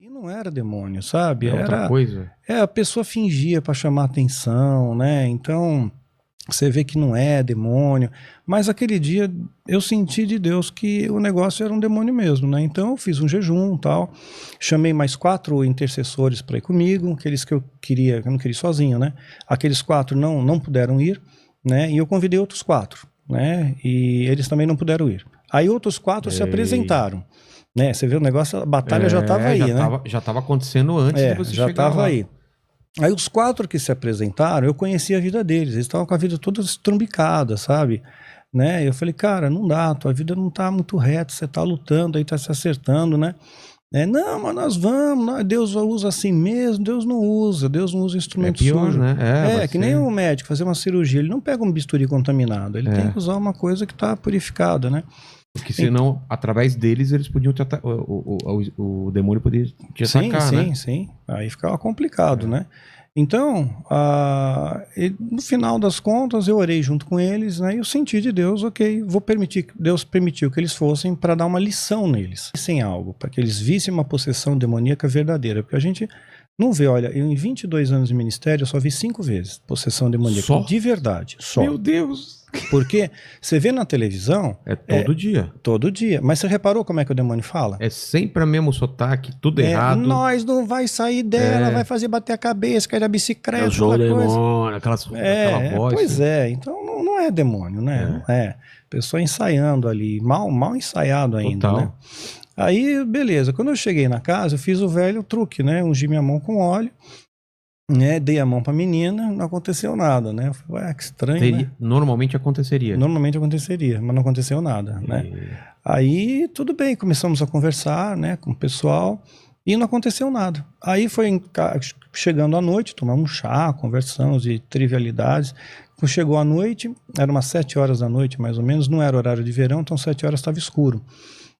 E não era demônio, sabe? É outra coisa. A pessoa fingia para chamar atenção, né? Então, você vê que não é demônio. Mas aquele dia eu senti de Deus que o negócio era um demônio mesmo, né? Então eu fiz um jejum e tal. Chamei mais 4 intercessores para ir comigo, aqueles que eu não queria ir sozinho, né? Aqueles 4 não puderam ir, né? E eu convidei outros 4, né? E eles também não puderam ir. Aí outros 4 se apresentaram. Né? Você vê o negócio, a batalha já estava aí, né? Já estava acontecendo antes de você já chegar estava lá. aí. Aí os 4 que se apresentaram, eu conhecia a vida deles, eles estavam com a vida toda estrumbicada, sabe? Né? Eu falei, cara, não dá, tua vida não tá muito reta, você tá lutando, aí tá se acertando, né? Não, mas nós vamos, Deus usa assim mesmo, Deus não usa instrumento pior, sujo. né? Que nem o médico fazer uma cirurgia, ele não pega um bisturi contaminado, ele tem que usar uma coisa que tá purificada, né? Porque senão, através deles, eles podiam te o demônio podia te atacar, né? Sim. Aí ficava complicado, né? Então, no final das contas, eu orei junto com eles, né? E eu senti de Deus, ok, Deus permitiu que eles fossem para dar uma lição neles. Sem algo, para que eles vissem uma possessão demoníaca verdadeira. Porque a gente não vê, olha, eu em 22 anos de ministério, eu só vi 5 vezes possessão demoníaca. Só? De verdade, só. Meu Deus! Porque você vê na televisão... É todo dia. Todo dia. Mas você reparou como é que o demônio fala? É sempre o mesmo sotaque, tudo errado. Nós não vai sair dela, vai fazer bater a cabeça, cair da bicicleta, eu sou o demônio, aquela voz. Pois então não é demônio, né? Não é. Pessoa ensaiando ali, mal ensaiado ainda, Total. né? Aí, beleza. Quando eu cheguei na casa, eu fiz o velho truque, né? Ungi minha mão com óleo, né? Dei a mão pra menina, não aconteceu nada, né? Eu falei, ué, que estranho, né? Normalmente aconteceria. Normalmente aconteceria, mas não aconteceu nada, né? Aí, tudo bem, começamos a conversar, né, com o pessoal e não aconteceu nada. Aí foi chegando a noite, tomamos um chá, conversamos de trivialidades. Quando chegou a noite, era umas 7 horas da noite, mais ou menos, não era horário de verão, então 7 horas estava escuro.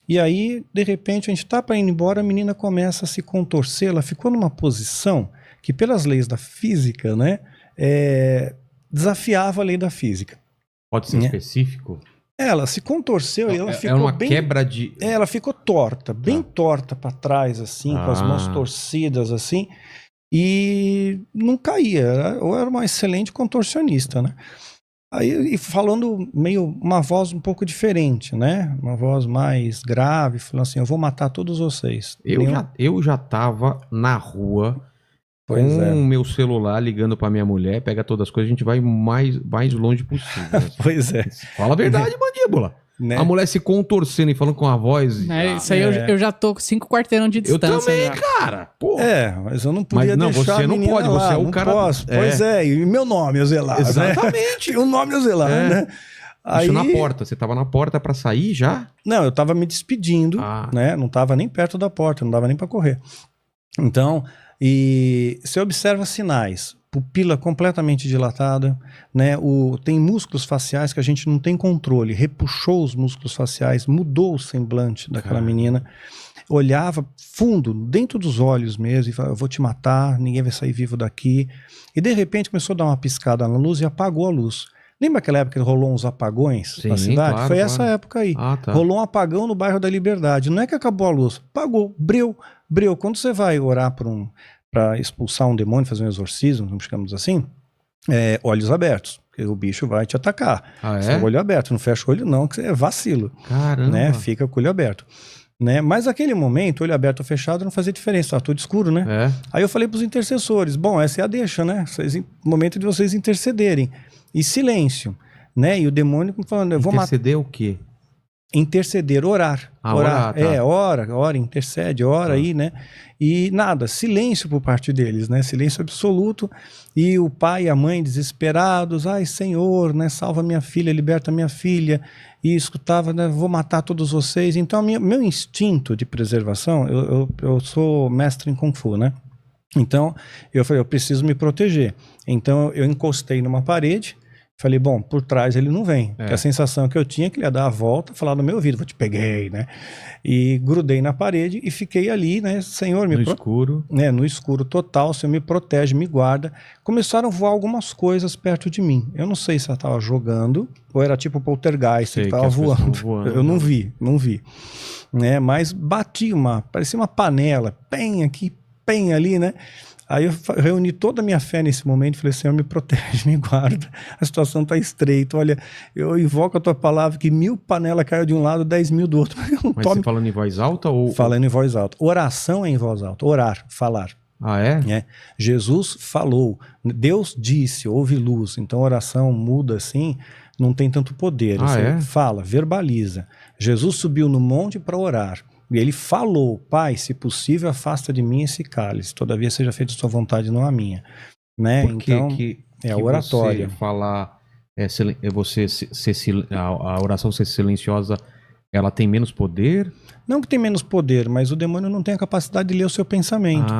E aí, de repente, a gente tá para ir embora, a menina começa a se contorcer, ela ficou numa posição que, pelas leis da física, né, desafiava a lei da física. Pode ser específico? Ela se contorceu e ela ficou uma quebra de... Ela ficou torta, bem torta para trás, assim, com as mãos torcidas, assim, e não caía. Ou era uma excelente contorcionista, né? Aí, e falando uma voz um pouco diferente, né? Uma voz mais grave, falando assim, eu vou matar todos vocês. Eu já tava na rua... Com o meu celular ligando pra minha mulher, pega todas as coisas, a gente vai mais longe possível. Pois é. Fala a verdade, mandíbula. Né? A mulher se contorcendo e falando com a voz. Isso aí eu já tô com 5 quarteirão de distância. Eu também, já. Cara. Porra. Mas eu não podia deixar você não pode, lá, você é o cara... Posso. Pois e meu nome eu zelar. Exatamente. Né? O nome eu zelar, né? Isso na porta, você tava na porta pra sair já? Não, eu tava me despedindo, né? Não tava nem perto da porta, não dava nem pra correr. Então... E você observa sinais, pupila completamente dilatada, né? Tem músculos faciais que a gente não tem controle, repuxou os músculos faciais, mudou o semblante daquela menina, olhava fundo, dentro dos olhos mesmo, e falava, eu vou te matar, ninguém vai sair vivo daqui. E de repente começou a dar uma piscada na luz e apagou a luz. Lembra aquela época que rolou uns apagões na cidade? Claro, Foi essa época aí. Rolou um apagão no bairro da Liberdade. Não é que acabou a luz, apagou, breu. Quando você vai orar para expulsar um demônio, fazer um exorcismo, digamos assim, olhos abertos, porque o bicho vai te atacar. Você com o olho aberto, não fecha o olho não, que é vacilo. Caramba. Né? Fica com o olho aberto. Né? Mas naquele momento, olho aberto ou fechado não fazia diferença, estava tudo escuro, né? Aí eu falei para os intercessores, bom, essa é a deixa, né? Momento de vocês intercederem. E silêncio, né? E o demônio falando, eu vou matar. Interceder o quê? Interceder, orar. Orar. Ora, intercede, ora aí, né? E nada, silêncio por parte deles, né? Silêncio absoluto. E o pai e a mãe desesperados, ai Senhor, né? Salva minha filha, liberta minha filha. E escutava, né? Vou matar todos vocês. Então, meu instinto de preservação, eu sou mestre em Kung Fu, né? Então, eu falei, eu preciso me proteger. Então, eu encostei numa parede, Falei, bom, por trás ele não vem. Porque a sensação que eu tinha é que ele ia dar a volta, falar no meu ouvido, vou te peguei, né? E grudei na parede e fiquei ali, né? Senhor, no escuro. Né? No escuro total, Senhor, me protege, me guarda. Começaram a voar algumas coisas perto de mim. Eu não sei se ela estava jogando ou era tipo poltergeist que estava voando. Eu não vi. Né? Mas bati parecia uma panela, bem aqui, bem ali, né? Aí eu reuni toda a minha fé nesse momento e falei, Senhor, me protege, me guarda, a situação está estreita, olha, eu invoco a tua palavra que 1000 panelas caiam de um lado, 10.000 do outro. Mas você falando em voz alta? Ou... Falando em voz alta. Oração é em voz alta, orar, falar. Ah, é? Jesus falou, Deus disse, houve luz, então oração muda assim, não tem tanto poder. Você fala, verbaliza. Jesus subiu no monte para orar. E ele falou, Pai, se possível, afasta de mim esse cálice, todavia seja feita a sua vontade, não a minha. Né? Por que então, que a oratória. Você falar, a oração ser silenciosa, ela tem menos poder? Não que tem menos poder, mas o demônio não tem a capacidade de ler o seu pensamento.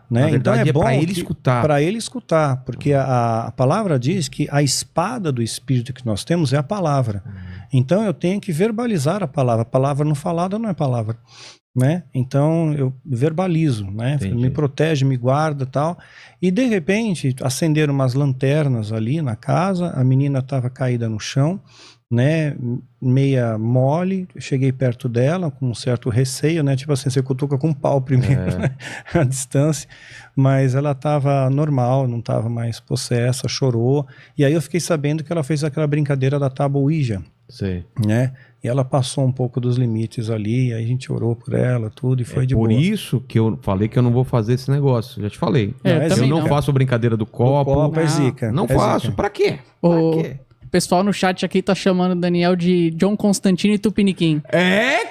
Né? Então é bom para ele escutar. Para ele escutar, porque a palavra diz que a espada do Espírito que nós temos é a palavra. Então eu tenho que verbalizar a palavra não falada não é palavra. Né? Então eu verbalizo, né? Me protege, me guarda, tal. E de repente acenderam umas lanternas ali na casa, a menina estava caída no chão, né, meia mole, cheguei perto dela com um certo receio, né, tipo assim, você cutuca com um pau primeiro, né, a distância, mas ela estava normal, não estava mais possessa, chorou, e aí eu fiquei sabendo que ela fez aquela brincadeira da tábua Ouija, né, e ela passou um pouco dos limites ali, aí a gente orou por ela, tudo, e foi de boa. Por isso que eu falei que eu não vou fazer esse negócio, já te falei. Eu não faço a brincadeira do copo. É zica. Não faço, pra quê? O pessoal no chat aqui tá chamando o Daniel de John Constantino e Tupiniquim.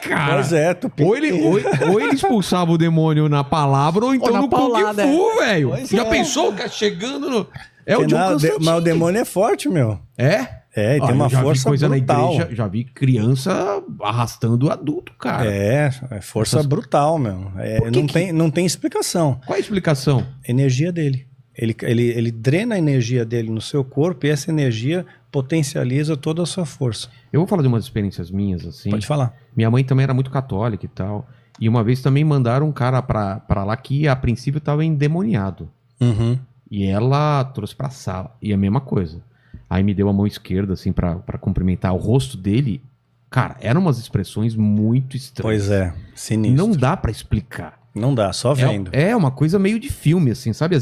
Cara. Pois é, Tupiniquim. Ou ele expulsava o demônio na palavra, ou então no Kung Fu, velho. Já pensou, cara, chegando no... o John Constantino. Mas o demônio é forte, meu. E tem uma força brutal. Na igreja, já vi criança arrastando adulto, cara. É força brutal, meu. Não tem explicação. Qual é a explicação? Energia dele. Ele drena a energia dele no seu corpo e essa energia potencializa toda a sua força. Eu vou falar de umas experiências minhas, assim. Pode falar. Minha mãe também era muito católica e tal. E uma vez também mandaram um cara pra lá que a princípio estava endemoniado. E ela trouxe pra sala. E a mesma coisa. Aí me deu a mão esquerda, assim, pra cumprimentar. O rosto dele, cara, eram umas expressões muito estranhas. Pois é, sinistro. Não dá pra explicar. Não dá, só vendo. É uma coisa meio de filme, assim, sabe?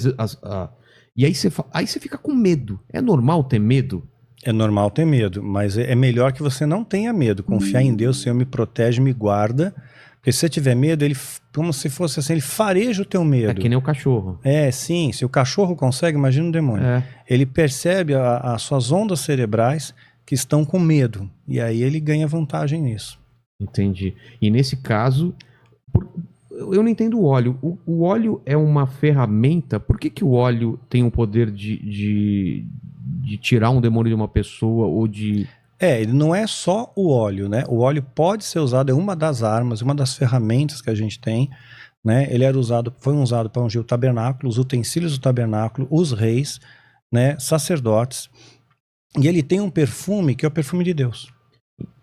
E aí você fica com medo. É normal ter medo? É normal ter medo, mas é melhor que você não tenha medo. Confiar em Deus, o Senhor me protege, me guarda. Porque se você tiver medo, ele, como se fosse assim, ele fareja o teu medo. É que nem o cachorro. Sim. Se o cachorro consegue, imagina o demônio. Ele percebe as suas ondas cerebrais que estão com medo. E aí ele ganha vantagem nisso. Entendi. E nesse caso, eu não entendo o óleo. O óleo é uma ferramenta. Por que o óleo tem o poder de tirar um demônio de uma pessoa ou de... Ele não é só o óleo, né? O óleo pode ser usado, é uma das armas, uma das ferramentas que a gente tem, né? Ele foi usado para ungir o tabernáculo, os utensílios do tabernáculo, os reis, né? Sacerdotes. E ele tem um perfume que é o perfume de Deus.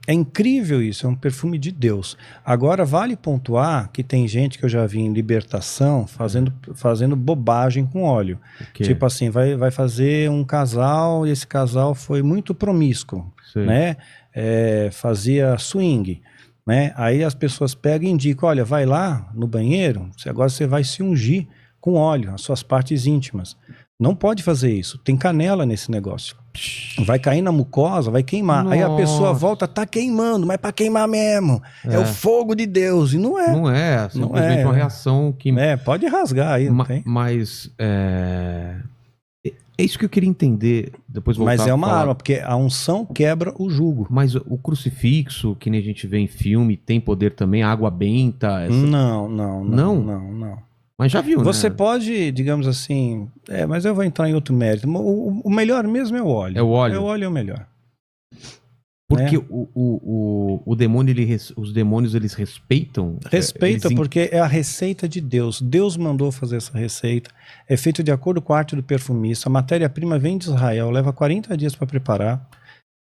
É incrível isso, é um perfume de Deus. Agora, vale pontuar que tem gente que eu já vi em libertação fazendo bobagem com óleo. Tipo assim, vai fazer um casal e esse casal foi muito promíscuo, né? Fazia swing, né? Aí as pessoas pegam e indicam, olha, vai lá no banheiro, agora você vai se ungir com óleo, as suas partes íntimas. Não pode fazer isso, tem canela nesse negócio. Vai cair na mucosa, vai queimar. Nossa. Aí a pessoa volta, tá queimando, mas para queimar mesmo. É o fogo de Deus. E não é. Não é, simplesmente uma reação que... pode rasgar aí, não tem? Mas é isso que eu queria entender, depois voltar. Mas é uma arma, porque a unção quebra o jugo. Mas o crucifixo, que nem a gente vê em filme, tem poder também, a água benta... Não. Mas já viu, Você né? pode, digamos assim... mas eu vou entrar em outro mérito. O melhor mesmo é o óleo. É o óleo? O óleo é o melhor. Porque o demônio, os demônios, eles respeitam? Respeita, porque é a receita de Deus. Deus mandou fazer essa receita. É feito de acordo com a arte do perfumista. A matéria-prima vem de Israel, leva 40 dias para preparar.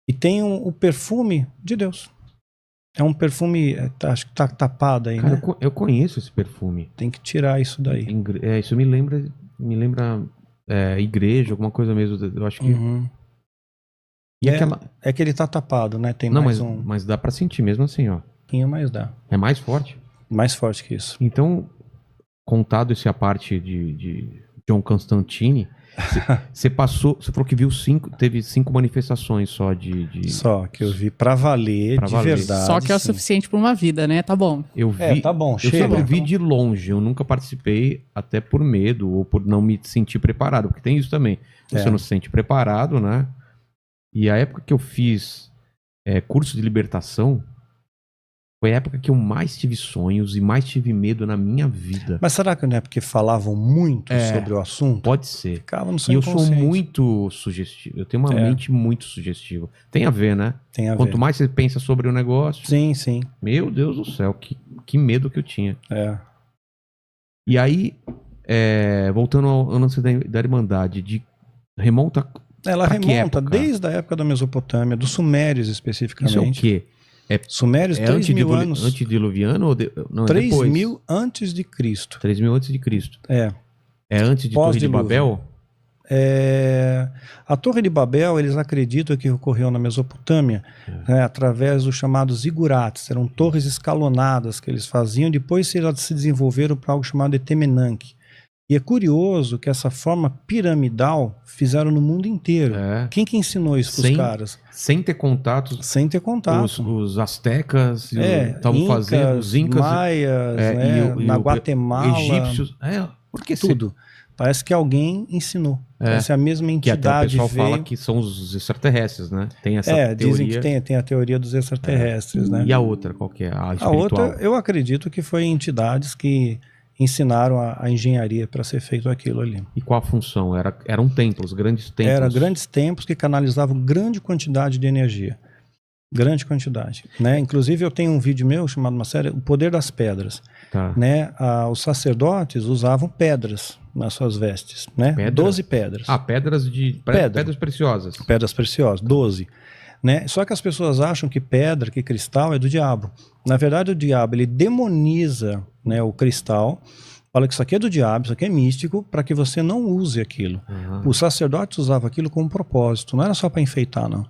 E tem o perfume de Deus. É um perfume, acho que tá tapado aí, cara, né? Eu conheço esse perfume. Tem que tirar isso daí. Isso me lembra igreja, alguma coisa mesmo. Eu acho que... E É que ele tá tapado, né? Tem não, mais mas dá pra sentir mesmo assim, ó. Mas dá. É mais forte? Mais forte que isso. Então, contado esse a parte de John Constantine, você falou que viu teve 5 manifestações só Só que eu vi pra valer, de verdade. Só que é o suficiente pra uma vida, né? Tá bom. Eu vi, tá bom, eu chega. sempre vi de longe, eu nunca participei, até por medo ou por não me sentir preparado, porque tem isso também. Você não se sente preparado, né? E a época que eu fiz curso de libertação foi a época que eu mais tive sonhos e mais tive medo na minha vida. Mas será que não é porque falavam muito sobre o assunto? Pode ser. Ficava no seu E eu sou inconsciente. muito sugestivo. Eu tenho uma mente muito sugestiva. Tem a ver, né? Tem a ver. Quanto mais você pensa sobre o negócio... Sim, sim. Meu Deus do céu, que medo que eu tinha. E aí, voltando ao lance da Irmandade, remonta... Ela remonta desde a época da Mesopotâmia, dos Sumérios especificamente. Isso é o quê? Sumérios, 3.000 anos. Antediluviano ou não, 3.000 antes de Cristo. 3.000 antes de Cristo. É antes de Torre de Babel? A Torre de Babel, eles acreditam que ocorreu na Mesopotâmia através dos chamados zigurates. Eram torres escalonadas que eles faziam. Depois elas se desenvolveram para algo chamado Etemenanque. E é curioso que essa forma piramidal fizeram no mundo inteiro. Quem que ensinou isso para os caras? Sem ter contatos. Sem ter contato. Os astecas estavam fazendo, os incas, maias, na Guatemala. Egípcios. Porque tudo. Parece que alguém ensinou. Essa é a mesma entidade. Que até o pessoal fala que são os extraterrestres, né? Tem essa teoria. Dizem que tem a teoria dos extraterrestres, né? E a outra, qual que é? A outra, eu acredito que foi entidades que ensinaram a engenharia para ser feito aquilo ali. E qual a função? Eram templos, grandes templos? Eram grandes templos que canalizavam grande quantidade de energia. Grande quantidade. Né? Inclusive eu tenho um vídeo meu chamado uma série, O Poder das Pedras. Né? Os sacerdotes usavam pedras nas suas vestes. Né? 12 pedras. Pedras preciosas. Pedras preciosas, 12. Né? Só que as pessoas acham que pedra, que cristal é do diabo. Na verdade, o diabo ele demoniza, né, o cristal, fala que isso aqui é do diabo, isso aqui é místico, para que você não use aquilo. Os sacerdotes usavam aquilo como propósito, não era só para enfeitar, não.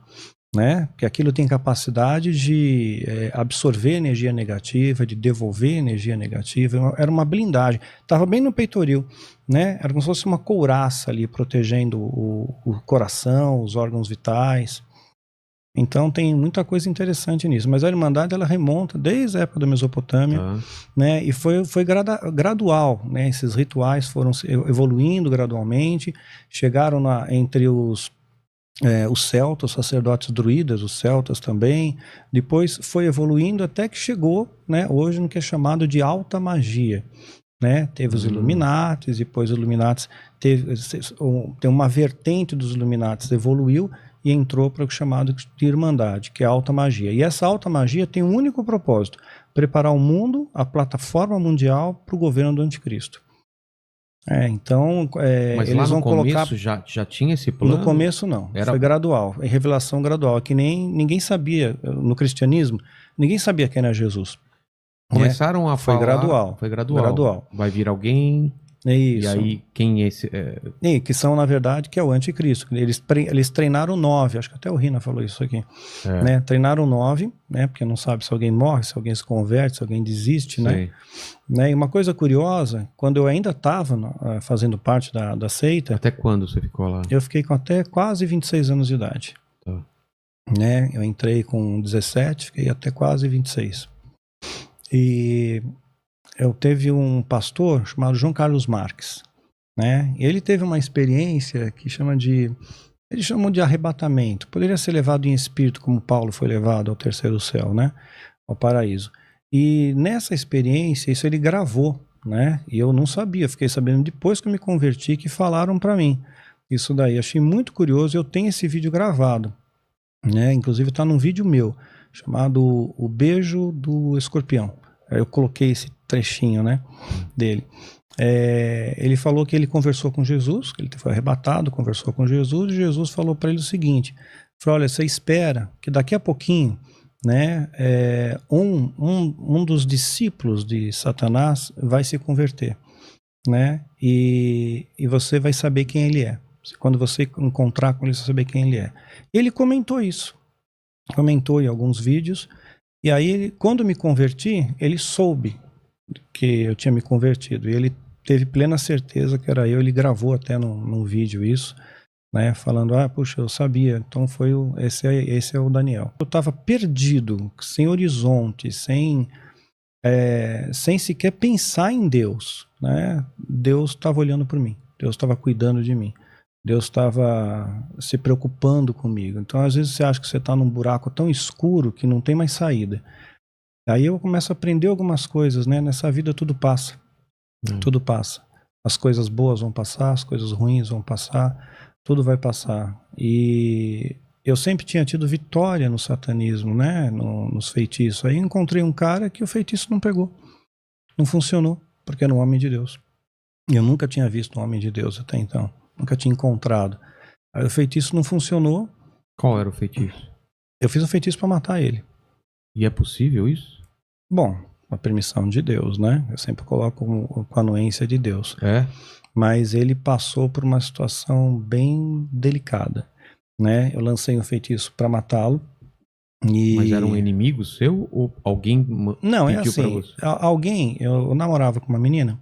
Né? Porque aquilo tem capacidade de absorver energia negativa, de devolver energia negativa. Era uma blindagem. Estava bem no peitoril. Né? Era como se fosse uma couraça ali, protegendo o coração, os órgãos vitais. Então tem muita coisa interessante nisso, mas a Irmandade ela remonta desde a época da Mesopotâmia, né? E foi gradual, né? Esses rituais foram evoluindo gradualmente, chegaram entre os celtas, os sacerdotes druidas, os celtas também, depois foi evoluindo até que chegou, né, hoje no que é chamado de alta magia. Né? Teve os Illuminatis, depois os Illuminatis tem uma vertente dos Illuminatis evoluiu e entrou para o chamado de Irmandade, que é a alta magia. E essa alta magia tem um único propósito: preparar o mundo, a plataforma mundial para o governo do anticristo. Então, mas eles lá vão no começo já tinha esse plano? No começo não, foi gradual, em revelação gradual, que nem ninguém sabia, no cristianismo, ninguém sabia quem era Jesus. Começaram a falar... Foi gradual. Vai vir alguém... Isso. E aí, quem é esse... Que são, na verdade, que é o anticristo. Eles treinaram 9, acho que até o Rina falou isso aqui. Né? Treinaram 9, né? Porque não sabe se alguém morre, se alguém se converte, se alguém desiste, né? E uma coisa curiosa, quando eu ainda estava fazendo parte da seita... Até quando você ficou lá? Eu fiquei com até quase 26 anos de idade. Né? Eu entrei com 17, fiquei até quase 26. E... eu teve um pastor chamado João Carlos Marques, né? Ele teve uma experiência que eles chamam de arrebatamento. Poderia ser levado em espírito, como Paulo foi levado ao terceiro céu, né? Ao paraíso. E nessa experiência, isso ele gravou, né? E eu não sabia, fiquei sabendo depois que eu me converti, que falaram para mim. Isso daí, achei muito curioso, eu tenho esse vídeo gravado. né? Inclusive está num vídeo meu, chamado O Beijo do Escorpião. Aí eu coloquei esse trechinho, né, dele. Ele falou que ele conversou com Jesus, que ele foi arrebatado, conversou com Jesus, e Jesus falou para ele o seguinte, falou, olha, você espera que daqui a pouquinho, né, um dos discípulos de Satanás vai se converter, né, e você vai saber quem ele é. Quando você encontrar com ele, você vai saber quem ele é. Ele comentou isso, comentou em alguns vídeos, e aí quando me converti, ele soube que eu tinha me convertido, e ele teve plena certeza que era eu, ele gravou até num vídeo isso, né, falando, puxa, eu sabia, então esse é o Daniel. Eu estava perdido, sem horizonte, sem sequer pensar em Deus, né, Deus estava olhando por mim, Deus estava cuidando de mim, Deus estava se preocupando comigo. Então às vezes você acha que você está num buraco tão escuro que não tem mais saída. Aí eu começo a aprender algumas coisas, né, nessa vida tudo passa. Tudo passa. As coisas boas vão passar, as coisas ruins vão passar, tudo vai passar. E eu sempre tinha tido vitória no satanismo, né? Nos feitiços. Aí encontrei um cara que o feitiço não pegou. Não funcionou, porque era um homem de Deus. E eu nunca tinha visto um homem de Deus até então. Nunca tinha encontrado. Aí o feitiço não funcionou. Qual era o feitiço? Eu fiz um feitiço para matar ele. E é possível isso? Bom, a permissão de Deus, né? Eu sempre coloco com a anuência de Deus. Mas ele passou por uma situação bem delicada, né? Eu lancei um feitiço para matá-lo. Mas era um inimigo seu ou alguém Não, é assim, eu namorava com uma menina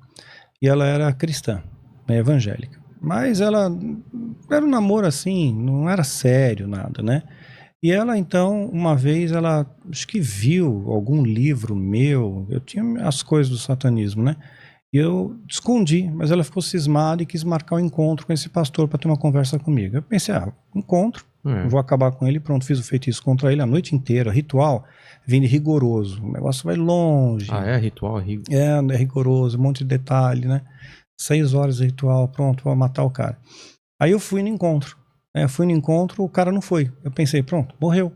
e ela era cristã, né, evangélica. Mas ela era um namoro assim, não era sério nada, né? E ela, então, uma vez, ela acho que viu algum livro meu, eu tinha as coisas do satanismo, né? E eu escondi, mas ela ficou cismada e quis marcar um encontro com esse pastor para ter uma conversa comigo. Eu pensei, encontro, vou acabar com ele, pronto, fiz o feitiço contra ele a noite inteira, ritual, vem rigoroso, o negócio vai longe. Ritual? É rigoroso, um monte de detalhe, né? 6 horas de ritual, pronto, vou matar o cara. Aí eu fui no encontro. Fui no encontro, o cara não foi. Eu pensei, pronto, morreu.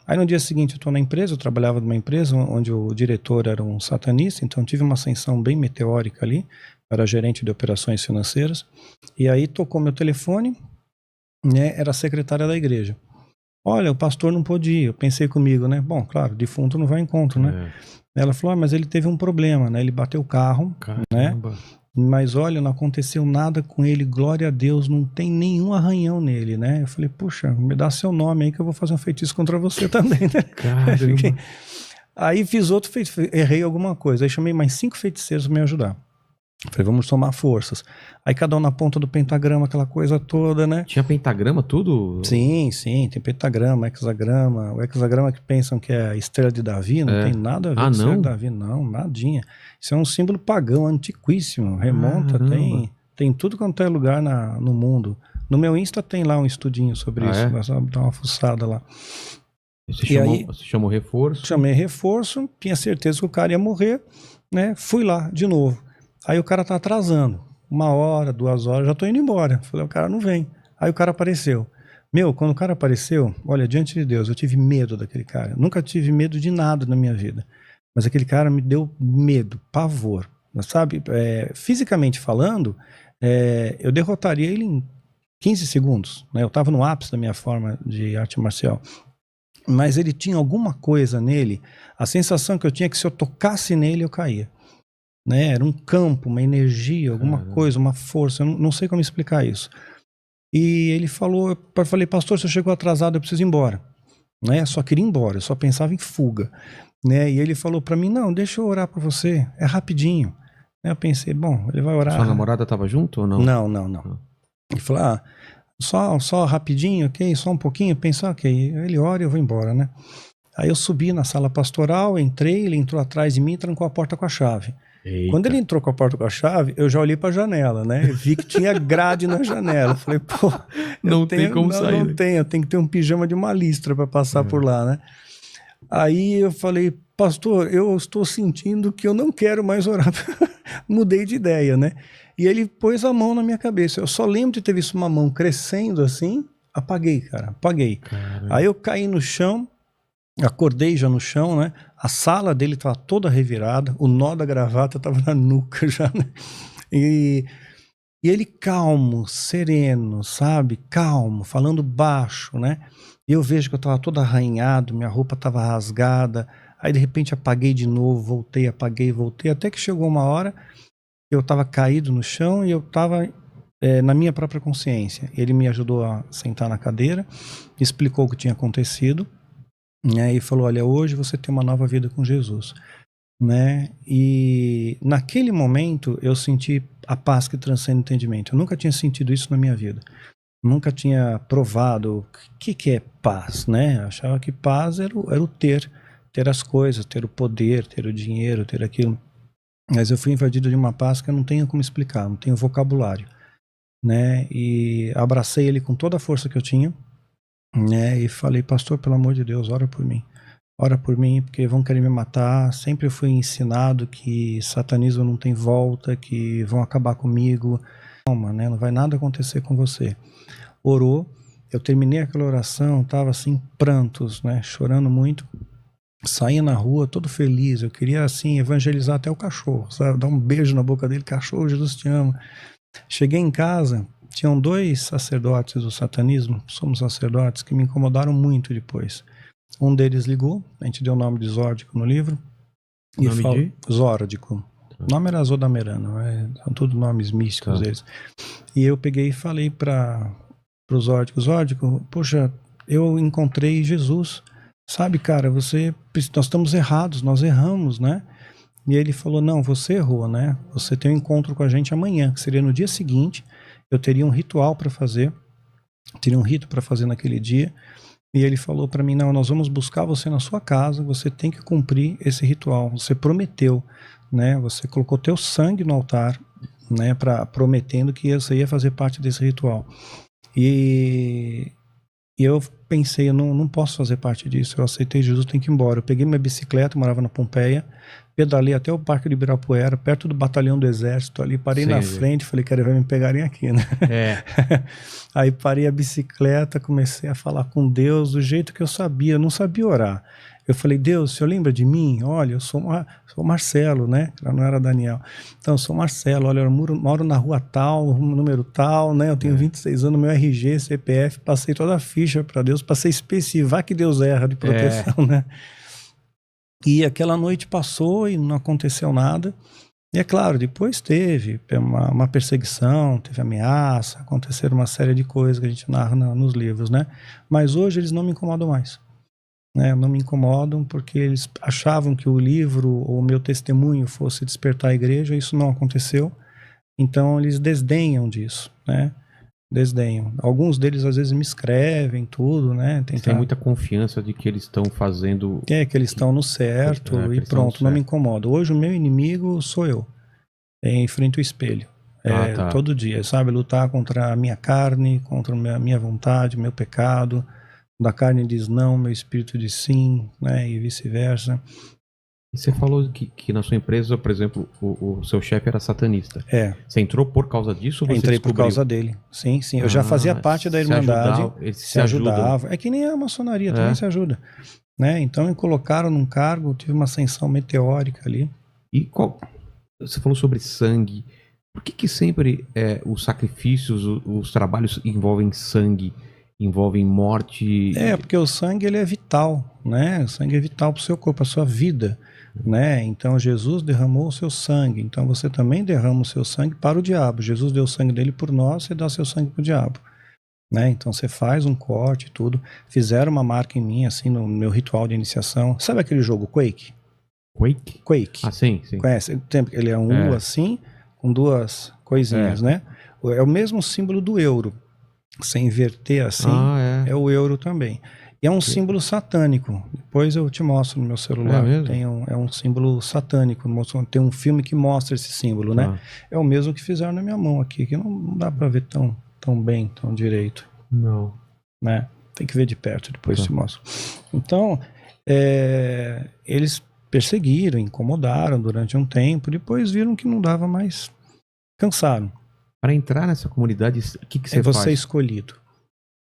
Aí no dia seguinte eu tô na empresa, eu trabalhava numa empresa onde o diretor era um satanista, então tive uma ascensão bem meteórica ali, era gerente de operações financeiras, e aí tocou meu telefone, né, era a secretária da igreja. Olha, o pastor não pôde ir, eu pensei comigo, né, bom, claro, defunto não vai a encontro, né. Ela falou, mas ele teve um problema, né, ele bateu o carro, né, mas olha, não aconteceu nada com ele, glória a Deus, não tem nenhum arranhão nele, né? Eu falei, puxa, me dá seu nome aí que eu vou fazer um feitiço contra você também, né? Aí fiz outro feitiço, errei alguma coisa, aí chamei mais 5 feiticeiros para me ajudar. Falei, vamos somar forças. Aí cada um na ponta do pentagrama, aquela coisa toda, né? Tinha pentagrama, tudo? Sim, tem pentagrama, hexagrama. O hexagrama que pensam que é a estrela de Davi, não tem nada a ver com a estrela de Davi, não, nadinha. Isso é um símbolo pagão, antiquíssimo, remonta, tem tudo quanto é lugar no mundo. No meu Insta tem lá um estudinho sobre isso, vai dar uma fuçada lá. Você chamou reforço? Chamei reforço, tinha certeza que o cara ia morrer, né? Fui lá de novo. Aí o cara tá atrasando, 1 hora, 2 horas, já tô indo embora. Falei, o cara não vem. Aí o cara apareceu. Quando o cara apareceu, olha, diante de Deus, eu tive medo daquele cara. Nunca tive medo de nada na minha vida. Mas aquele cara me deu medo, pavor. Sabe, fisicamente falando, eu derrotaria ele em 15 segundos. Né? Eu tava no ápice da minha forma de arte marcial. Mas ele tinha alguma coisa nele, a sensação que eu tinha é que se eu tocasse nele, eu caía. Né? Era um campo, uma energia, alguma coisa, uma força, eu não sei como explicar isso. E ele falou, eu falei, pastor, você chegou atrasado, eu preciso ir embora. Né? Eu só queria ir embora, eu só pensava em fuga. Né? E ele falou para mim, não, deixa eu orar por você, é rapidinho. Eu pensei, bom, ele vai orar. Sua namorada estava junto ou não? Não. Ele falou, só rapidinho, ok, só um pouquinho. Eu pensei, ok, ele ora e eu vou embora, né? Aí eu subi na sala pastoral, entrei, ele entrou atrás de mim e trancou a porta com a chave. Eita. Quando ele entrou com a porta com a chave, eu já olhei pra janela, né? Eu vi que tinha grade na janela. Eu falei, pô, tem como sair. Não tem, eu tenho que ter um pijama de uma listra pra passar por lá, né? Aí eu falei, pastor, eu estou sentindo que eu não quero mais orar. Mudei de ideia, né? E ele pôs a mão na minha cabeça. Eu só lembro de ter visto uma mão crescendo assim, Apaguei, cara, apaguei. Caramba. Aí eu caí no chão, acordei já no chão, né? A sala dele tava toda revirada, o nó da gravata tava na nuca já, né? E ele calmo, sereno, sabe? Calmo, falando baixo, né? E eu vejo que eu tava todo arranhado, minha roupa tava rasgada. Aí de repente apaguei de novo, voltei, apaguei, voltei, até que chegou uma hora que eu tava caído no chão e eu tava na minha própria consciência. Ele me ajudou a sentar na cadeira, explicou o que tinha acontecido, né? E falou: olha, hoje você tem uma nova vida com Jesus, né? E naquele momento eu senti a paz que transcende o entendimento. Eu nunca tinha sentido isso na minha vida. Nunca tinha provado o que é paz, né? Eu achava que paz era o ter as coisas, ter o poder, ter o dinheiro, ter aquilo. Mas eu fui invadido de uma paz que eu não tenho como explicar, não tenho vocabulário, né? E abracei ele com toda a força que eu tinha, né? E falei: pastor, pelo amor de Deus, ora por mim, porque vão querer me matar. Sempre fui ensinado que satanismo não tem volta, que vão acabar comigo. Calma, né? Não vai nada acontecer com você. Orou, eu terminei aquela oração, tava assim, prantos, né? Chorando muito. Saí na rua todo feliz, eu queria assim evangelizar até o cachorro, sabe? Dar um beijo na boca dele: cachorro, Jesus te ama. Cheguei em casa, tinham 2 sacerdotes do satanismo, somos sacerdotes, que me incomodaram muito depois. Um deles ligou, a gente deu o nome de Zórdico no livro. O nome de? Zórdico. O nome era Zodamerano, são todos nomes místicos deles. E eu peguei e falei para o Zórdico: Zórdico, poxa, eu encontrei Jesus. Sabe, cara, nós estamos errados, nós erramos, né? E ele falou: não, você errou, né? Você tem um encontro com a gente amanhã, que seria no dia seguinte. Eu teria um ritual para fazer, teria um rito para fazer naquele dia. E ele falou para mim: não, nós vamos buscar você na sua casa, você tem que cumprir esse ritual. Você prometeu, né? Você colocou teu sangue no altar, né? Prometendo que você ia fazer parte desse ritual. E eu pensei: eu não posso fazer parte disso, eu aceitei Jesus, tenho que ir embora. Eu peguei minha bicicleta, morava na Pompeia, pedalei até o Parque de Ibirapuera, perto do batalhão do exército ali, parei na frente, falei: cara, vai me pegarem aqui, né? Aí parei a bicicleta, comecei a falar com Deus do jeito que eu sabia, eu não sabia orar. Eu falei: Deus, o senhor lembra de mim? Olha, eu sou Marcelo, né? Eu não era Daniel. Então, eu sou Marcelo, olha, eu moro na rua tal, número tal, né? Eu tenho 26 anos, meu RG, CPF, passei toda a ficha para Deus, passei específico, que Deus erra de proteção, né? E aquela noite passou e não aconteceu nada. E é claro, depois teve uma perseguição, teve ameaça, aconteceram uma série de coisas que a gente narra nos livros, né? Mas hoje eles não me incomodam mais. Né, não me incomodam porque eles achavam que o livro ou o meu testemunho fosse despertar a igreja. Isso não aconteceu, então eles desdenham disso, né? Desdenham. Alguns deles às vezes me escrevem tudo, né? Tem muita confiança de que eles estão fazendo... que eles estão no certo e pronto, não me incomoda. Hoje o meu inimigo sou eu, enfrento o espelho. Todo dia, sabe? Lutar contra a minha carne, contra a minha vontade, meu pecado. Da carne diz não, meu espírito diz sim, né? E vice-versa. E você falou que na sua empresa, por exemplo, o seu chefe era satanista. Você entrou por causa disso? Ou você Entrei por causa dele. Sim. Eu já fazia parte da Irmandade. Eles se ajudava. É que nem a maçonaria, também se ajuda. Né? Então me colocaram num cargo, tive uma ascensão meteórica ali. E você falou sobre sangue. Por que sempre os sacrifícios, os trabalhos envolvem sangue? Envolvem morte? Porque o sangue ele é vital, né? O sangue é vital para o seu corpo, para a sua vida, né? Então Jesus derramou o seu sangue, então você também derrama o seu sangue para o diabo. Jesus deu o sangue dele por nós, você dá o seu sangue para o diabo, né? Então você faz um corte e tudo. Fizeram uma marca em mim, assim, no meu ritual de iniciação. Sabe aquele jogo Quake? Quake. Ah, sim. Conhece? Ele é um U assim, com 2 coisinhas, né? É o mesmo símbolo do euro. Sem inverter assim, é o euro também. E é um símbolo satânico. Depois eu te mostro no meu celular. É um símbolo satânico. Tem um filme que mostra esse símbolo, né? É o mesmo que fizeram na minha mão aqui, que não dá para ver tão bem, tão direito. Não. Né? Tem que ver de perto, depois te mostro. Então, eles perseguiram, incomodaram durante um tempo, depois viram que não dava mais, cansaram. Para entrar nessa comunidade, o que você faz? É você escolhido.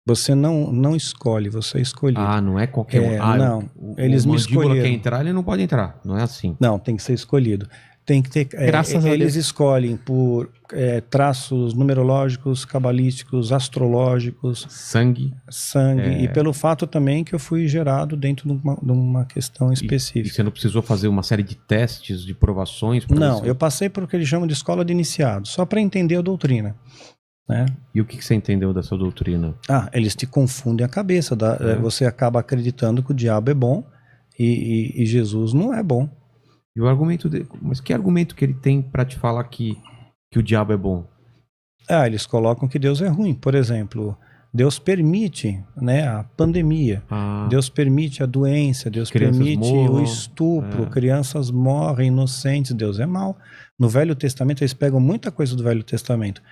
Você não escolhe, você é escolhido. Ah, não é qualquer um. Não, eles me escolheram. Quer entrar, ele não pode entrar. Não é assim. Não, tem que ser escolhido. Tem que ter. Eles escolhem por traços numerológicos, cabalísticos, astrológicos. Sangue. E pelo fato também que eu fui gerado dentro de uma questão específica. E você não precisou fazer uma série de testes, de provações? Não, eu passei por o que eles chamam de escola de iniciados, só para entender a doutrina. Né? E o que você entendeu dessa doutrina? Eles te confundem a cabeça. Você acaba acreditando que o diabo é bom e Jesus não é bom. E o argumento dele, mas que argumento que ele tem para te falar que o diabo é bom? Eles colocam que Deus é ruim. Por exemplo, Deus permite, né, a pandemia, Deus permite a doença, Deus permite o estupro, crianças morrem inocentes, Deus é mau. No Velho Testamento, eles pegam muita coisa do Velho Testamento.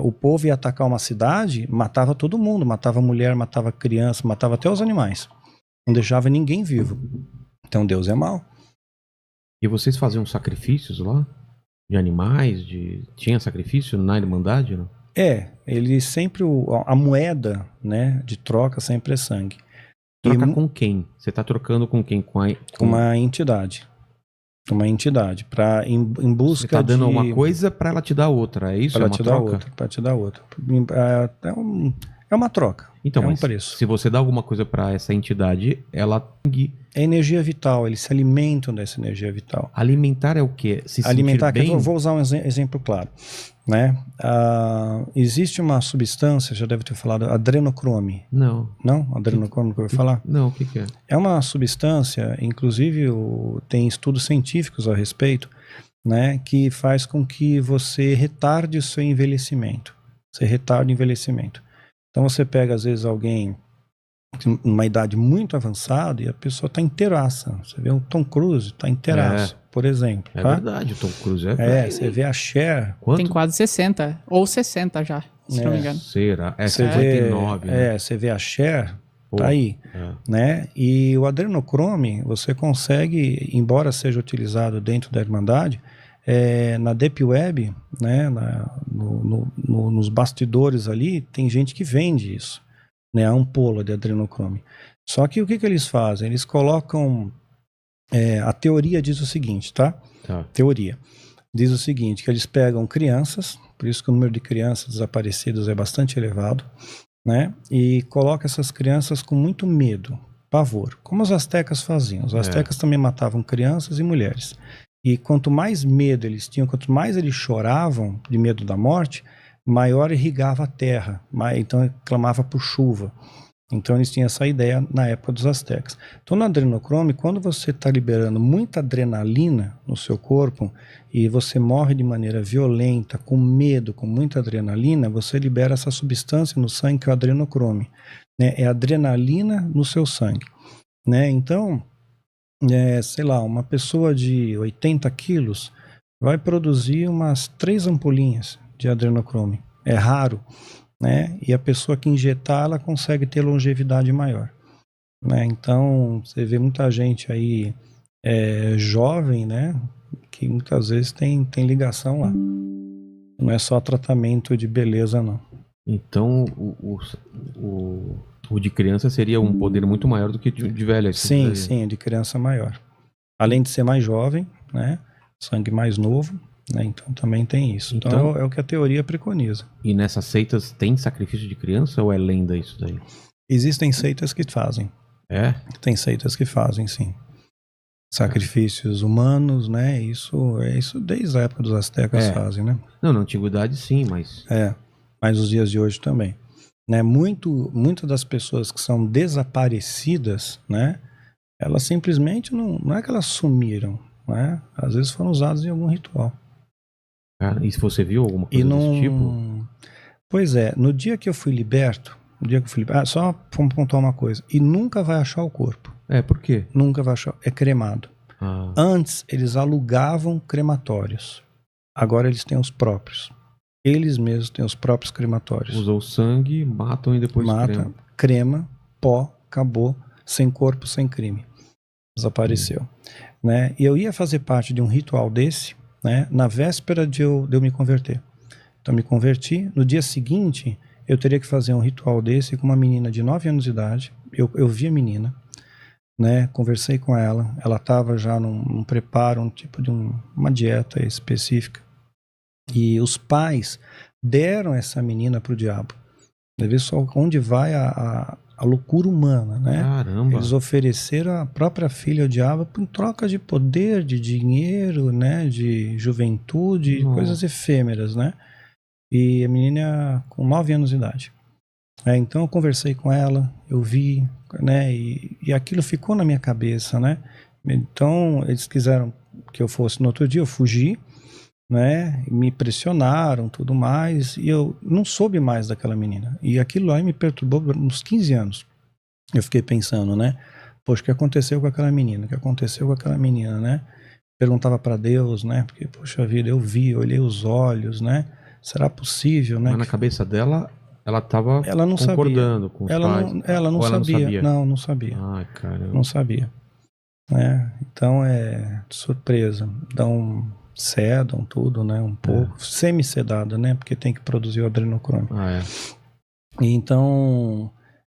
O povo ia atacar uma cidade, matava todo mundo, matava mulher, matava criança, matava até os animais. Não deixava ninguém vivo. Então Deus é mau. E vocês faziam sacrifícios lá? De animais? Tinha sacrifício na Irmandade, não? Ele sempre... A moeda, né, de troca sempre é sangue. Troca com quem? Você está trocando com quem? Com uma entidade. Uma entidade. Em busca de... Você está dando uma coisa para ela te dar outra, é isso? Para te dar outra. Para te dar outra. É uma troca. Então, um preço. Se você dá alguma coisa para essa entidade, ela... É energia vital, eles se alimentam dessa energia vital. Alimentar é o quê? Se alimentar, bem? Eu vou usar um exemplo claro. Né? Existe uma substância, já deve ter falado, adrenocrome. Não. Não? Adrenocrome que eu vou falar? Não, o que é? É uma substância, inclusive tem estudos científicos a respeito, né, que faz com que você retarde o seu envelhecimento. Você retarda o envelhecimento. Então você pega, às vezes, alguém uma idade muito avançada e a pessoa está inteiraça. Você vê o Tom Cruise, está inteiraço, por exemplo. É verdade, o Tom Cruise você vê a Cher. Quanto? Tem quase 60, ou 60 já, se não me engano. Será? É 59, né? Você vê a Cher, tá aí. Né? E o adrenocrome, você consegue, embora seja utilizado dentro da Irmandade, na Deep Web, né, nos bastidores ali, tem gente que vende isso. Né, a ampola de adrenocrome. Só que o que eles fazem? Eles colocam... a teoria diz o seguinte, tá? Teoria. Diz o seguinte, que eles pegam crianças, por isso que o número de crianças desaparecidas é bastante elevado, né? E colocam essas crianças com muito medo, pavor, como os astecas faziam. Os astecas também matavam crianças e mulheres. E quanto mais medo eles tinham, quanto mais eles choravam de medo da morte, maior irrigava a terra, então clamava por chuva. Então eles tinham essa ideia na época dos astecas. Então no adrenocrome, quando você está liberando muita adrenalina no seu corpo e você morre de maneira violenta, com medo, com muita adrenalina, você libera essa substância no sangue que é o adrenocrome. Né? É adrenalina no seu sangue. Né? Então, sei lá, uma pessoa de 80 quilos vai produzir umas 3 ampolinhas de adrenocrome. É raro, né? E a pessoa que injetar, ela consegue ter longevidade maior. Né? Então, você vê muita gente aí jovem, né? Que muitas vezes tem ligação lá. Não é só tratamento de beleza, não. Então, o de criança seria um poder muito maior do que de velho. Sim, de criança maior. Além de ser mais jovem, né? Sangue mais novo. Né? Então também tem isso. Então é o que a teoria preconiza. E nessas seitas tem sacrifício de criança ou é lenda isso daí? Existem seitas que fazem. Tem seitas que fazem, sim. Sacrifícios humanos, né? Isso desde a época dos astecas fazem, né? Não, na antiguidade sim, mas... mas os dias de hoje também. Né? Muitas das pessoas que são desaparecidas, né? Elas simplesmente não é que elas sumiram, né? Às vezes foram usadas em algum ritual. E se você viu alguma coisa desse tipo? Pois no dia que eu fui liberto, só vamos pontuar uma coisa, e nunca vai achar o corpo. Por quê? Nunca vai achar, é cremado. Antes eles alugavam crematórios, agora eles têm os próprios. Eles mesmos têm os próprios crematórios. Usou sangue, matam e depois crema, pó, acabou, sem corpo, sem crime. Desapareceu. Né? E eu ia fazer parte de um ritual desse, né, na véspera de eu me converter. Então me converti, no dia seguinte eu teria que fazer um ritual desse com uma menina de 9 anos de idade. Eu vi a menina, né? Conversei com ela. Ela estava já num preparo, um tipo de uma dieta específica. E os pais deram essa menina para o diabo. Vê só onde vai a loucura humana, né? Caramba. Eles ofereceram a própria filha ao diabo em troca de poder, de dinheiro, né? De juventude, coisas efêmeras, né? E a menina com 9 anos de idade. Então eu conversei com ela, eu vi, né? E aquilo ficou na minha cabeça, né? Então eles quiseram que eu fosse no outro dia, eu fugi, né? Me pressionaram, tudo mais, e eu não soube mais daquela menina. E aquilo lá me perturbou uns 15 anos. Eu fiquei pensando, né? Poxa, o que aconteceu com aquela menina? O que aconteceu com aquela menina, né? Perguntava para Deus, né? Porque, poxa vida, eu vi, eu olhei os olhos, né? Será possível, né? Mas na cabeça dela, ela estava concordando sabia. com os pais. Ela não sabia. Não sabia. Ai, caramba. Não sabia. Né? Então é surpresa. Sedam tudo, né? Um pouco. Semi-sedada, né? Porque tem que produzir o adrenocrômio. E então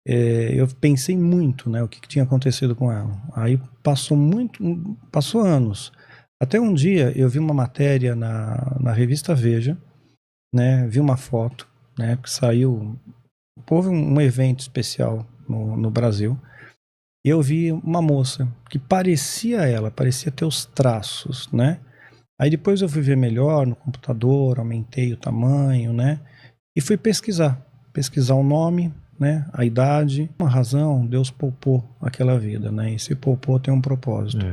eu pensei muito, né? O que tinha acontecido com ela. Aí passou anos. Até um dia eu vi uma matéria na revista Veja, né? Vi uma foto, né? Que saiu. Houve um evento especial no Brasil. E eu vi uma moça que parecia ter os traços, né? Aí depois eu fui ver melhor no computador, aumentei o tamanho, né? E fui pesquisar o nome, né? A idade, uma razão, Deus poupou aquela vida, né? E se poupou tem um propósito,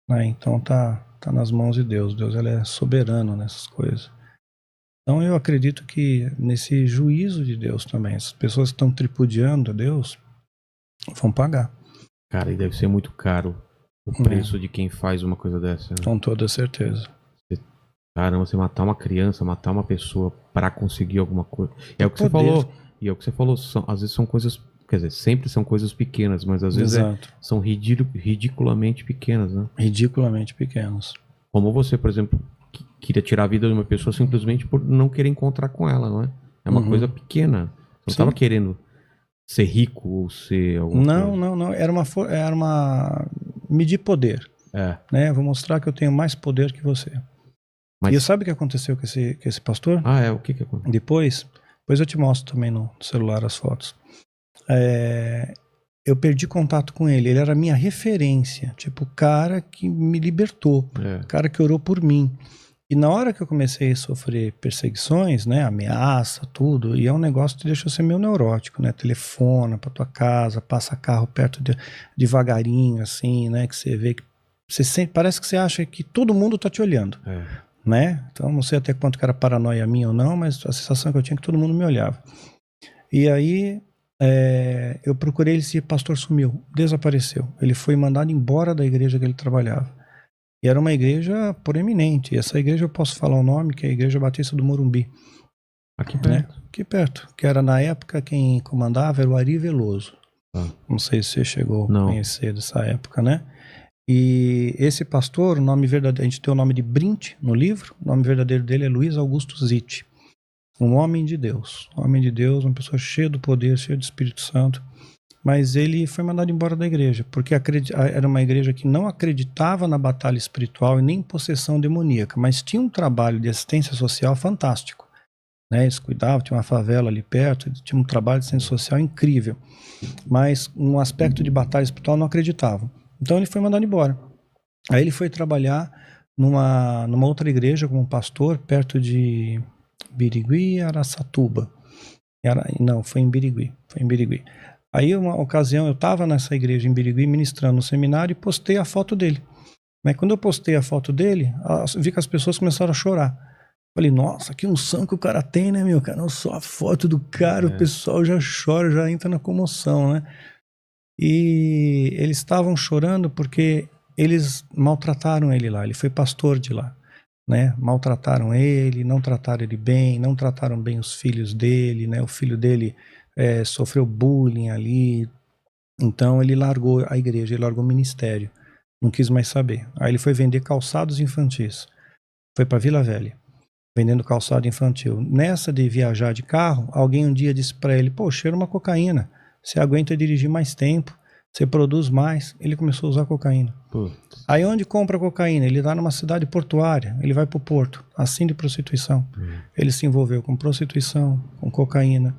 né? Então tá nas mãos de Deus. Deus, ele é soberano nessas coisas. Então eu acredito que nesse juízo de Deus também, essas pessoas que estão tripudiando a Deus vão pagar. Cara, e deve ser muito caro o preço de quem faz uma coisa dessa. Né? Com toda certeza. Caramba, você matar uma criança, matar uma pessoa pra conseguir alguma coisa. É o que você falou. E é o que você falou, às vezes são coisas, quer dizer, sempre são coisas pequenas, mas às vezes são ridiculamente pequenas, né? Ridiculamente pequenas. Como você, por exemplo, queria tirar a vida de uma pessoa simplesmente por não querer encontrar com ela, não é? É uma coisa pequena. Você não estava querendo ser rico ou ser alguma coisa. Não. Era uma medir poder. Né? Vou mostrar que eu tenho mais poder que você. E sabe o que aconteceu com esse pastor? O que aconteceu? Depois eu te mostro também no celular as fotos. Eu perdi contato com ele. Ele era a minha referência. Tipo, o cara que me libertou. O cara que orou por mim. E na hora que eu comecei a sofrer perseguições, né, ameaça, tudo, e é um negócio que deixa você meio neurótico, né? Telefona pra tua casa, passa carro perto devagarinho, assim, né? Que você vê que parece que você acha que todo mundo tá te olhando. Né? Então não sei até quanto que era paranoia minha ou não, mas a sensação que eu tinha é que todo mundo me olhava. E aí eu procurei ele, esse pastor sumiu, desapareceu. Ele foi mandado embora da igreja que ele trabalhava. E era uma igreja proeminente. E essa igreja eu posso falar o nome, que é a Igreja Batista do Morumbi. Aqui perto. Né? Aqui perto. Que era na época quem comandava era o Ari Veloso. Não sei se você chegou a conhecer dessa época, né? E esse pastor, o nome verdadeiro, a gente tem o nome de Brint no livro, o nome verdadeiro dele é Luiz Augusto Zitt. Um homem de Deus, uma pessoa cheia do poder, cheia do Espírito Santo. Mas ele foi mandado embora da igreja, porque era uma igreja que não acreditava na batalha espiritual e nem em possessão demoníaca, mas tinha um trabalho de assistência social fantástico. Né? Eles cuidavam, tinha uma favela ali perto, tinha um trabalho de assistência social incrível. Mas no aspecto de batalha espiritual não acreditavam. Então ele foi mandado embora. Aí ele foi trabalhar numa outra igreja como pastor, perto de Birigui e Araçatuba. Não, foi em Birigui. Aí uma ocasião eu estava nessa igreja em Birigui ministrando no seminário e postei a foto dele. Mas quando eu postei a foto dele, vi que as pessoas começaram a chorar. Falei, nossa, que unção que o cara tem, né, meu? Cara, não só a foto do cara, o pessoal já chora, já entra na comoção, né? E eles estavam chorando porque eles maltrataram ele lá. Ele foi pastor de lá, né? Maltrataram ele, não trataram ele bem, não trataram bem os filhos dele, né? O filho dele sofreu bullying ali. Então ele largou a igreja, ele largou o ministério, não quis mais saber. Aí ele foi vender calçados infantis, foi para Vila Velha. vendendo calçado infantil. Nessa de viajar de carro, alguém um dia disse para ele, pô, cheira uma cocaína, você aguenta dirigir mais tempo, você produz mais. Ele começou a usar cocaína. Putz. Aí onde compra cocaína? Ele está numa cidade portuária, ele vai para o porto, assim de prostituição. Ele se envolveu com prostituição, com cocaína,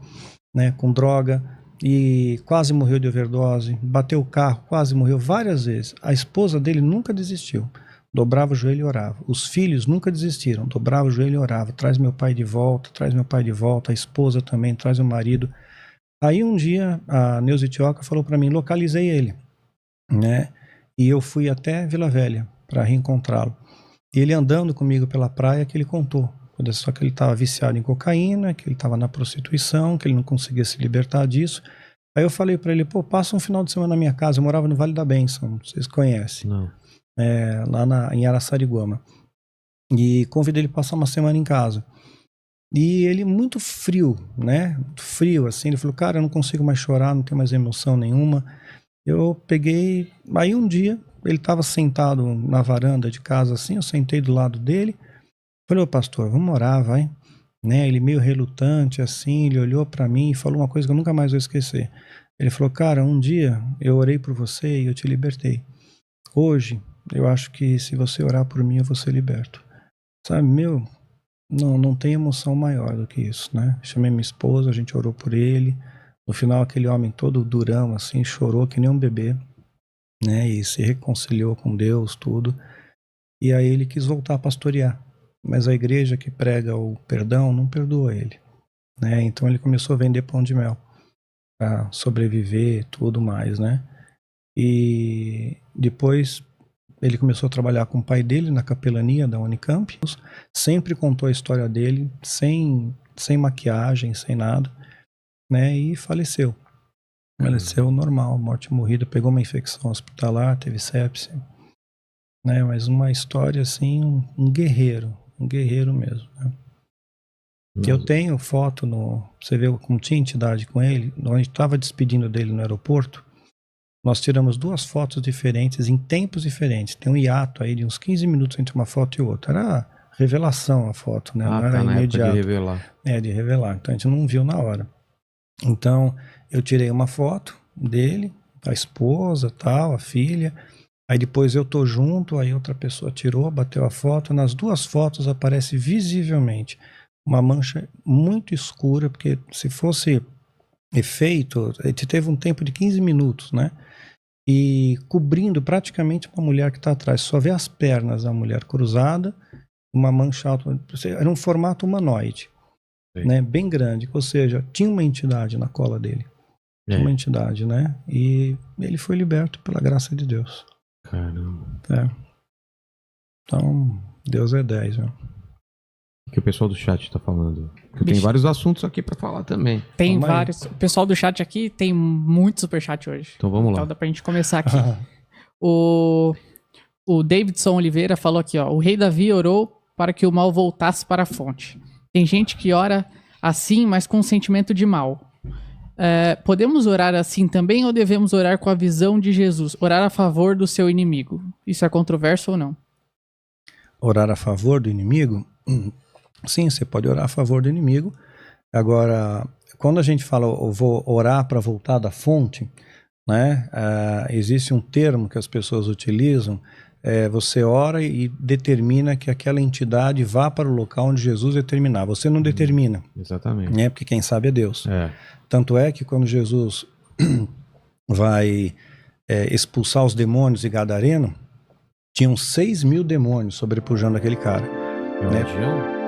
né, com droga, e quase morreu de overdose, bateu o carro, quase morreu várias vezes. A esposa dele nunca desistiu, dobrava o joelho e orava. Os filhos nunca desistiram, dobrava o joelho e orava. Traz meu pai de volta, traz meu pai de volta. A esposa também, traz o marido. Aí um dia a Neuza Itioca falou para mim, localizei ele, né? E eu fui até Vila Velha para reencontrá-lo. E ele andando comigo pela praia que ele contou. Só que ele estava viciado em cocaína, que ele estava na prostituição, que ele não conseguia se libertar disso. Aí eu falei para ele, pô, passa um final de semana na minha casa. Eu morava no Vale da Bênção, vocês conhecem. Não. Lá em Araçariguama. E convidei ele para passar uma semana em casa. E ele muito frio, né? Muito frio, assim. Ele falou, cara, eu não consigo mais chorar, não tenho mais emoção nenhuma. Eu peguei... Aí um dia, ele estava sentado na varanda de casa, assim. Eu sentei do lado dele. Falei, ô pastor, vamos orar, vai. Né? Ele meio relutante, assim. Ele olhou para mim e falou uma coisa que eu nunca mais vou esquecer. Ele falou, cara, um dia eu orei por você e eu te libertei. Hoje, eu acho que se você orar por mim, eu vou ser liberto. Sabe, não tem emoção maior do que isso, né? Chamei minha esposa, a gente orou por ele. No final, aquele homem todo durão, assim, chorou que nem um bebê, né? E se reconciliou com Deus, tudo. E aí ele quis voltar a pastorear. Mas a igreja que prega o perdão não perdoa ele, né? Então ele começou a vender pão de mel para sobreviver, tudo mais, né? E depois ele começou a trabalhar com o pai dele na capelania da Unicamp. Sempre contou a história dele, sem maquiagem, sem nada, né? E faleceu. Faleceu normal, morte morrida. Pegou uma infecção hospitalar, teve sepse, né? Mas uma história assim, um guerreiro mesmo, né? Eu tenho foto você vê como tinha entidade com ele, a gente estava despedindo dele no aeroporto. Nós tiramos 2 fotos diferentes em tempos diferentes. Tem um hiato aí de uns 15 minutos entre uma foto e outra. Era revelação a foto, né? Não era imediato. De revelar. De revelar. Então a gente não viu na hora. Então eu tirei uma foto dele, a esposa, tal, a filha. Aí depois eu tô junto, aí outra pessoa tirou, bateu a foto. Nas 2 fotos aparece visivelmente uma mancha muito escura, porque se fosse efeito, a gente teve um tempo de 15 minutos, né? E cobrindo praticamente uma mulher que está atrás. Só vê as pernas da mulher cruzada, uma mancha alta. Era um formato humanoide, né? Bem grande. Ou seja, tinha uma entidade na cola dele. Uma entidade, né? E ele foi liberto pela graça de Deus. Caramba. Então, Deus é 10, viu? O que o pessoal do chat tá falando? Porque tem vários assuntos aqui pra falar também. Tem vários. O pessoal do chat aqui tem muito superchat hoje. Então vamos lá. Então dá pra gente começar aqui. O Davidson Oliveira falou aqui, ó. O rei Davi orou para que o mal voltasse para a fonte. Tem gente que ora assim, mas com sentimento de mal. Podemos orar assim também ou devemos orar com a visão de Jesus? Orar a favor do seu inimigo. Isso é controverso ou não? Orar a favor do inimigo? Sim, você pode orar a favor do inimigo. Agora, quando a gente fala eu vou orar para voltar da fonte, né? Existe um termo que as pessoas utilizam. Você ora e determina que aquela entidade vá para o local onde Jesus determinar. Você não determina. Exatamente. Né? Porque quem sabe é Deus. Tanto é que quando Jesus vai expulsar os demônios de Gadareno, tinham 6.000 demônios sobrepujando aquele cara. Né?